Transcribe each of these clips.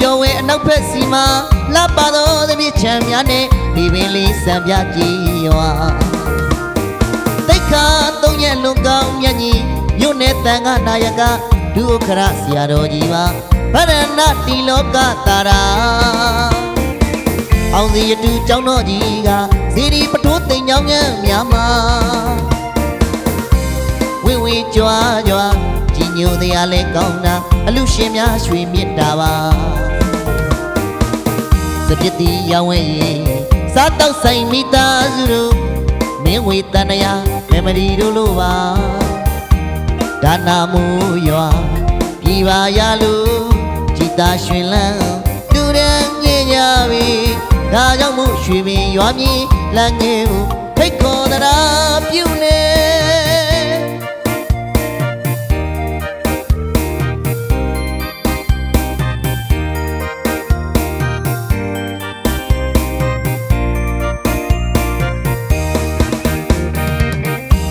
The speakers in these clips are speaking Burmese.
ပြောဝဲအနောက်ဖက်စီမှာလှပသောသပြည့်ချမ်းများနဲ့ဒီပင်လေးစံပြကြည်ရွာတိတ်ခါသုံးရက်လွန်ကောင်းမြတ်ကြီးမြို့နယ်တန်ခါနာယကဒုက္ခရဆရာတော်ကြီးပါဗရဏတိလောကတာရာအောင်စီရတူကျောင်းတော်ကြီးကစီရီပထိုးသိမ်ကြောင်းညံ့များမှာဝင်းဝင်းကြွားကြွားကြီးညိုတရားလဲကောင်းတာအလူရှင်များရွှေမြစ်တာပါစပြစ်တီရောင်းဝဲရင်စားတော့ဆိုင်မိသားစုတို့မင်းဝေတန်ရာမေမရီတို့လိုပါဒါနာမူရွာပြည်ပါရလို့ကြည်သာရွှင်လန်းလူရန်ညင်ကြပြီဒါကြောင့်မို့ရွှေပင်ရွာမြေလမ်းငယ်ကိုဖိတ်ခေါ်သရာပြုနေ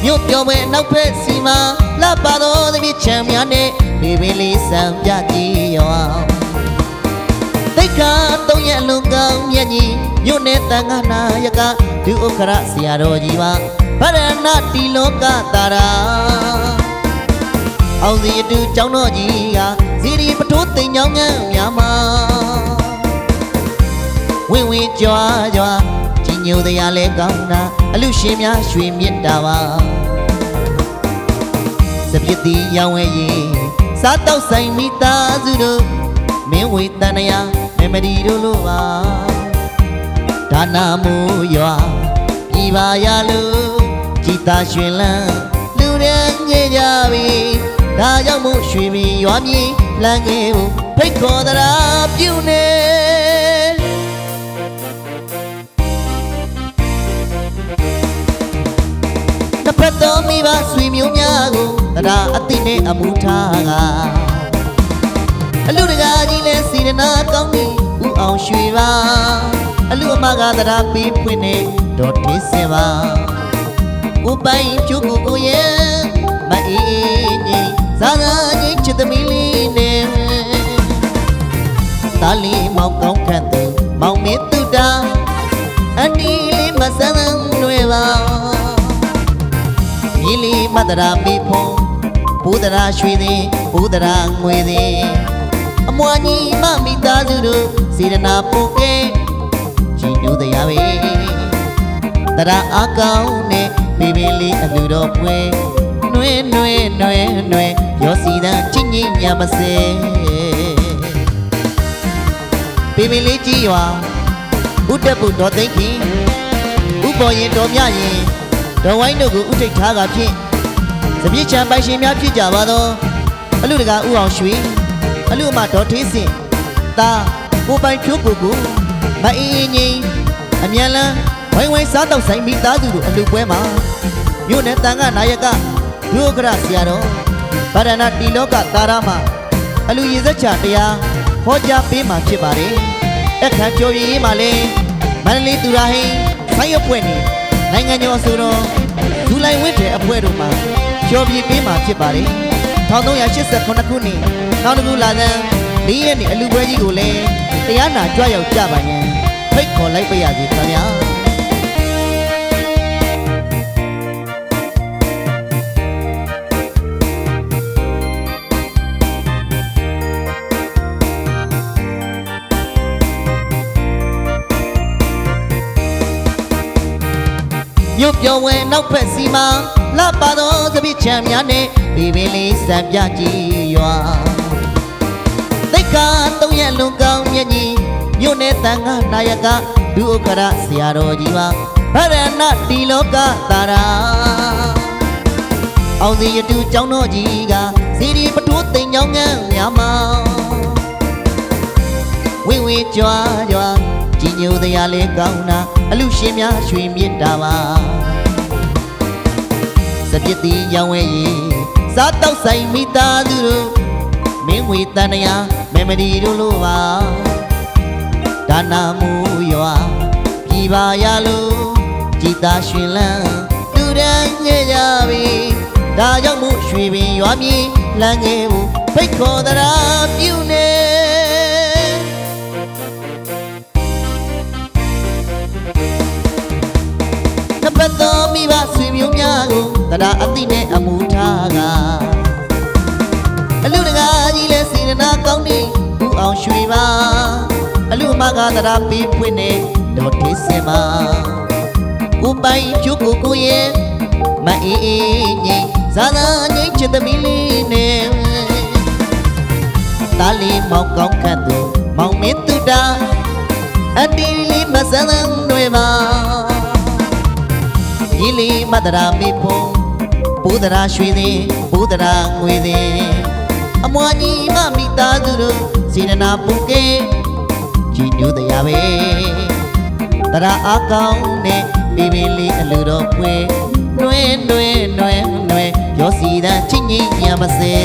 မြို့ပြောမဲ့နောက်ဖက်စီမှာလှပသောသပြည့်ချမ်းများနဲ့ဒီပင်လေးစံပြကြည်ရွာတိတ်ခါသုံးရက်လွန်ကောင်းမြတ်ကြီးမြို့နယ်တန်ခါနာယကဒုက္ခရဆရာတော်ကြီးပါဗရဏတိလောကတာရာအောင်စီတူကျောင်းတော်ကြီးကစီရီပထိုးသိမ်ကြောင်းညံ့များမှာဝင်းဝင်းကြွားကြွားကြီးညိုတရားလဲကောင်းတာအလူရှင်များရွှေမြစ်တာပါစပြစ်တီရောင်းဝဲရင်စားတော့ဆိုင်မိသားစုတို့မင်းဝေတန်ရာမေမရီတို့လိုပါဒါနာမူရွာပြည်ပါရလို့ကြည်သာရွှင်လန်းလူရန်ညင်ကြပြီဒါကြောင့်မို့ရွှေပင်ရွာမြေလမ်းငယ်ကိုဖိတ်ခေါ်သရာပြုနေတစ်ဖက်တော်မိဘဆွေမျိုးများကိုတရားအသိနဲ့အမှုထားကအလူတကာကြီးလဲစီရနာကောင်းနေဦးအောင်ရွှေပါအလူအမကတရားပေးဖွင့်နေတော်ထေးစင်ပါဦးပိုင်ကျုပ်ကိုရဲ့မအေးကြီးဇာသာကြီးချစ်သမီးလေးနဲ့တာလီမောင်ကောင်းခန့်သူမောင်မင်းသူတာအနီးလေးမဆန်းတွေပါမြည်လီမတရာမိဖုံးဘုဒ္ဓရာရွှေသည်ဘုဒ္ဓရာငွေသည်အမွာညီမမိသားစုတို့စေရနာပို့ကဲကြည်ညိုတရားပဲတရာအကောင်နဲ့ဘေဘီလေးအလူတော်ပွဲနွဲနွဲနွဲနွဲရောစီတန်ချင်းကြီးညမစဲဘေဘီလေးကြီးရွာဥတ္တပုတော်သိခင်ဥပေါ်ရင်တော်မြရင်တော်ဝိုင်းတို့ကိုဥထိတ်ထားကဖြင့်စပြည့်ချံပိုင်ရှင်များဖြစ်ကြပါသောအလူတကာဥအောင်ရွှေအလူအမတော်ထေးစင်တာကိုပိုင်ဖြိုးကိုမအင်းငိမ့်အမြန်လန်းဝိုင်းဝိုင်းစားတော့ဆိုင်မိသားစုတို့အလူပွဲမှာမြို့နယ်တန်ခါနာယကဒုက္ခရဆရာတော်ဗရဏတိလောကတာရာမှာအလူရေစက်ချတရားဟောကြားပေးမှာဖြစ်ပါတယ်အခမ်းကျော်ရည်မှာလဲမန္တလေးသူရဟိန်းဆိုင်ရွက်ပွဲနေနိုင်ငံကျော်ဆိုတော့ဇူလိုင်ဝင်းတဲ့အဖွဲ့တို့မှာကျော်ပြပေးမှာဖြစ်ပါတယ်1389ခုနှစ်နောက်တစ်ခုလာတဲ့၄ရက်နေ့အလူပွဲကြီးကိုလည်းတရားနာကြွရောက်ကြပါရင်ဖိတ်ခေါ်လိုက်ပါရစေခင်ဗျာမြို့ပြောဝဲနောက်ဖက်စီမှာလှပသောသပြည့်ချမ်းများနဲ့ဒီပင်လေးစံပြကြည်ရွာတိတ်ခါသုံးရက်လွန်ကောင်းမြတ်ကြီးမြို့နယ်တန်ခါနာယကဒုက္ခရဆရာတော်ကြီးပါဗရဏတိလောကတာရာအောင်စီရတူကျောင်းတော်ကြီးကစီရီပထိုးသိမ်ကြောင်းငန်းများမှာဝင်းဝင်းကြွားကြွားကြီးညိုတရားလေးကောင်းတာအလူရှင်များရွှေမြစ်တာပါစပြစ်တီရောင်းဝဲရင်စားတော့ဆိုင်မိသားစုတို့မင်းဝေတန်ရာမေမရီတို့လိုပါဒါနာမူရွာပြည်ပါရလို့ကြည်သာရွှင်လန်းလူရန်ညင်ကြပြီဒါကြောင့်မို့ရွှေပင်ရွာမြေလမ်းငယ်ကိုဖိတ်ခေါ်သရာပြုနေ သောမိဘဆွေမျိုးများကိုတရားအသိနဲ့အမှုထားကအလူတကာကြီးလဲစေရနာကောင်းနေဦးအောင်ရွှေပါအလူမကတရားပေးဖွင့်နေတော့ထေးစင်ပါဦးပိုင်ဖြူကိုရဲ့မအေးအေးငိမ့်ဇာသာငိမ့်ချစ်သမီးလေးနဲ့တာလီမောင်ကောင်းခတ်သူမောင်မင်းသူတာအတီးလေးမဆန်းတွေပါညီလေးမတရာမေဖို့ပူတရာရွှေသည်ပူတရာငွေသည်အမွာညီမမိသားစုတို့စေတနာပူကဲကြည်ညိုတရားပဲတရာအကောင်းနဲ့ဘေးဘေးလေးအလူတော်ပွေနှွဲနှွဲနှွဲနှွဲရောစီတန်ချင်းကြီးညာပါစေ